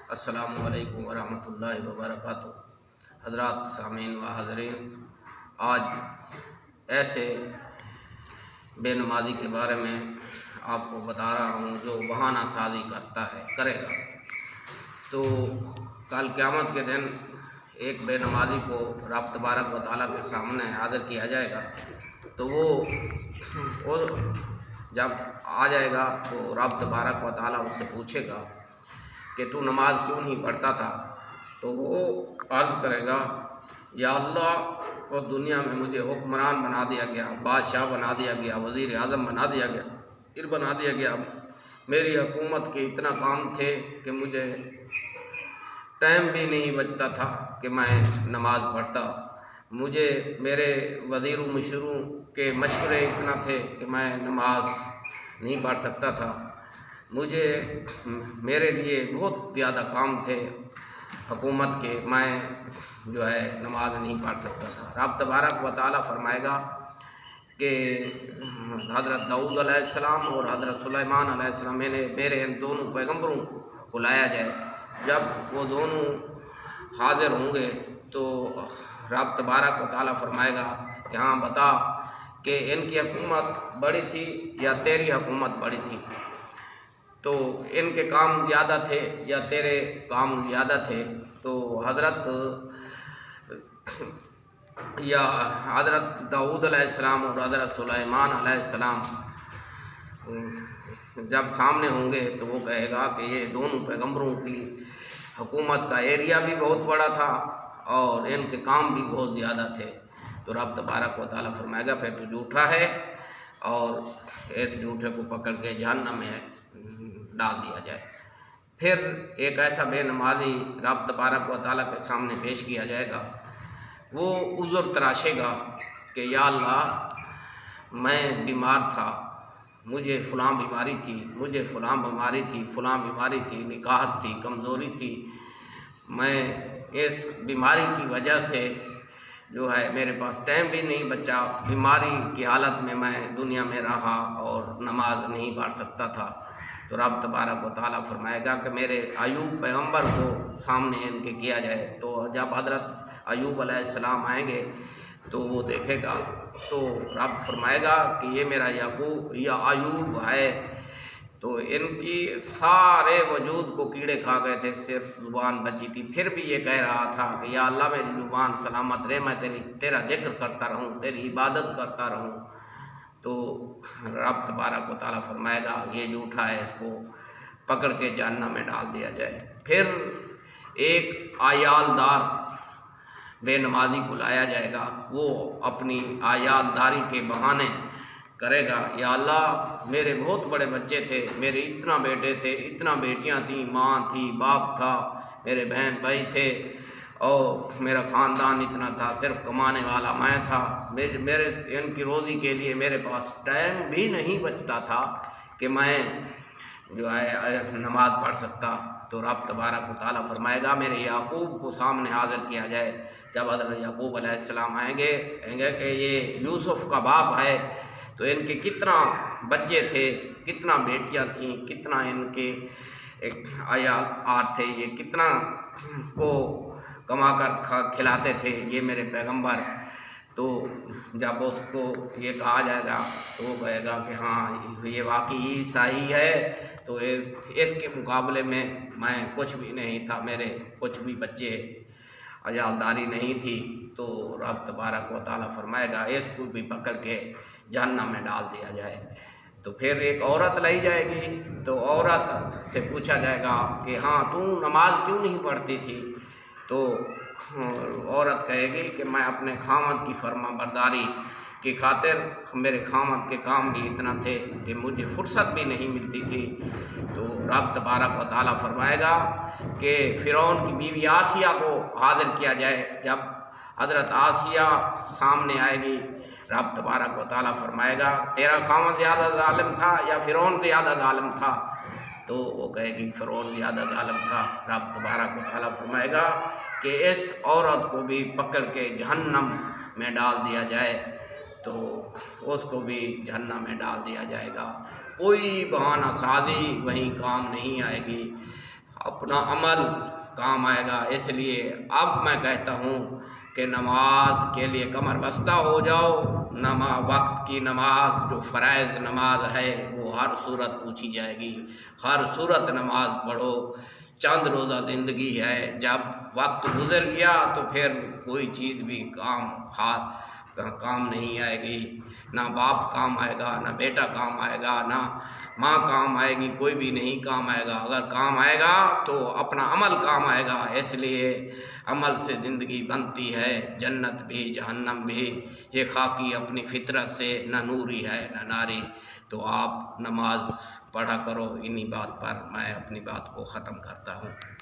السلام علیکم ورحمۃ اللہ وبرکاتہ۔ حضرات سامعین و حاضرین، آج ایسے بے نمازی کے بارے میں آپ کو بتا رہا ہوں جو بہانہ سازی کرے گا۔ تو کل قیامت کے دن ایک بے نمازی کو رب تبارک و تعالیٰ کے سامنے حاضر کیا جائے گا، تو وہ جب آ جائے گا تو رب تبارک و تعالیٰ اس سے پوچھے گا کہ تو نماز کیوں نہیں پڑھتا تھا؟ تو وہ عرض کرے گا، یا اللہ، اس دنیا میں مجھے حکمران بنا دیا گیا، بادشاہ بنا دیا گیا، وزیر اعظم بنا دیا گیا، بنا دیا گیا۔ میری حکومت کے اتنا کام تھے کہ مجھے ٹائم بھی نہیں بچتا تھا کہ میں نماز پڑھتا۔ مجھے میرے وزیر و مشیروں کے مشورے اتنا تھے کہ میں نماز نہیں پڑھ سکتا تھا۔ میرے لیے بہت زیادہ کام تھے حکومت کے، میں نماز نہیں پڑھ سکتا تھا۔ رب تبارک و تعالیٰ فرمائے گا کہ حضرت داؤد علیہ السلام اور حضرت سلیمان علیہ السلام میرے ان دونوں پیغمبروں کو لایا جائے۔ جب وہ دونوں حاضر ہوں گے تو رب تبارک و تعالیٰ فرمائے گا کہ ہاں بتا کہ ان کی حکومت بڑی تھی یا تیری حکومت بڑی تھی؟ تو ان کے کام زیادہ تھے یا تیرے کام زیادہ تھے؟ تو حضرت داؤد علیہ السلام اور حضرت سلیمان علیہ السلام جب سامنے ہوں گے تو وہ کہے گا کہ یہ دونوں پیغمبروں کی حکومت کا ایریا بھی بہت بڑا تھا اور ان کے کام بھی بہت زیادہ تھے۔ تو رب تبارک و تعالیٰ فرمائے گا پھر تو جھوٹا ہے، اور اس جھوٹے کو پکڑ کے جہنم میں ڈال دیا جائے۔ پھر ایک ایسا بے نمازی رب تبارک و تعالیٰ کے سامنے پیش کیا جائے گا، وہ عذر تراشے گا کہ یا اللہ، میں بیمار تھا، مجھے فلاں بیماری تھی، فلاں بیماری تھی، نکاحت تھی، کمزوری تھی، میں اس بیماری کی وجہ سے میرے پاس ٹائم بھی نہیں بچا، بیماری کی حالت میں دنیا میں رہا اور نماز نہیں پڑھ سکتا تھا۔ تو رب تبارک و تعالیٰ فرمائے گا کہ میرے ایوب پیغمبر کو سامنے ان کے کیا جائے۔ تو جب حضرت ایوب علیہ السلام آئیں گے تو وہ دیکھے گا تو رب فرمائے گا کہ یہ میرا ایوب ہے۔ تو ان کی سارے وجود کو کیڑے کھا گئے تھے، صرف زبان بچی تھی، پھر بھی یہ کہہ رہا تھا کہ یا اللہ، میری زبان سلامت رہے، میں تیرا ذکر کرتا رہوں، تیری عبادت کرتا رہوں۔ تو رب تبارک و تعالیٰ فرمائے گا یہ جھوٹا ہے، اس کو پکڑ کے جہنم میں ڈال دیا جائے۔ پھر ایک عیال دار بے نمازی کو لایا جائے گا، وہ اپنی عیال داری کے بہانے کرے گا، یا اللہ، میرے بہت بڑے بچے تھے، میرے اتنا بیٹے تھے، اتنا بیٹیاں تھیں، ماں تھی، باپ تھا، میرے بہن بھائی تھے، اور میرا خاندان اتنا تھا، صرف کمانے والا میں تھا، میرے ان کی روزی کے لیے میرے پاس ٹائم بھی نہیں بچتا تھا کہ میں نماز پڑھ سکتا۔ تو رب تبارک و تعالیٰ فرمائے گا میرے یعقوب کو سامنے حاضر کیا جائے۔ جب حضرت یعقوب علیہ السلام آئیں گے، کہیں گے کہ یہ یوسف کا باپ ہے، تو ان کے کتنا بچے تھے، کتنا بیٹیاں تھیں، کتنا ان کے عیال تھے، یہ کتنا کو کما کر کھلاتے تھے یہ میرے پیغمبر۔ تو جب اس کو یہ کہا جائے گا تو وہ کہے گا کہ ہاں، یہ واقعی صحیح ہے، تو اس کے مقابلے میں کچھ بھی نہیں تھا، میرے کچھ بھی بچے، عیالداری نہیں تھی۔ تو رب تبارک و تعالیٰ فرمائے گا اس کو بھی پکڑ کے جہنم میں ڈال دیا جائے۔ تو پھر ایک عورت لائی جائے گی، تو عورت سے پوچھا جائے گا کہ ہاں، تو نماز کیوں نہیں پڑھتی تھی؟ تو عورت کہے گی کہ میں اپنے خاوند کی فرما برداری کی خاطر، میرے خاوند کے کام بھی اتنا تھے کہ مجھے فرصت بھی نہیں ملتی تھی۔ تو رب تبارک و تعالیٰ فرمائے گا کہ فرعون کی بیوی آسیہ کو حاضر کیا جائے۔ جب حضرت آسیہ سامنے آئے گی، رب تبارک و تعالیٰ فرمائے گا تیرا خاوند زیادہ ظالم تھا یا فرعون زیادہ ظالم تھا؟ تو وہ کہے گی فرعون زیادہ ظالم تھا۔ رب تبارک و تعالیٰ فرمائے گا کہ اس عورت کو بھی پکڑ کے جہنم میں ڈال دیا جائے۔ تو اس کو بھی جہنم میں ڈال دیا جائے گا۔ کوئی بہانہ سازی وہیں کام نہیں آئے گی۔ اپنا عمل کام آئے گا۔ اس لیے اب میں کہتا ہوں کہ نماز کے لیے کمر بستہ ہو جاؤ۔ وقت کی نماز جو فرائض نماز ہے وہ ہر صورت پوچھی جائے گی، ہر صورت نماز پڑھو۔ چند روزہ زندگی ہے، جب وقت گزر گیا تو پھر کوئی چیز بھی کام نہیں آئے گی، نہ باپ کام آئے گا، نہ بیٹا کام آئے گا، نہ ماں کام آئے گی، کوئی بھی نہیں کام آئے گا۔ اگر کام آئے گا تو اپنا عمل کام آئے گا۔ اس لیے عمل سے زندگی بنتی ہے، جنت بھی جہنم بھی۔ یہ خاکی اپنی فطرت سے نہ نوری ہے نہ ناری۔ تو آپ نماز پڑھا کرو۔ انہی بات پر میں اپنی بات کو ختم کرتا ہوں۔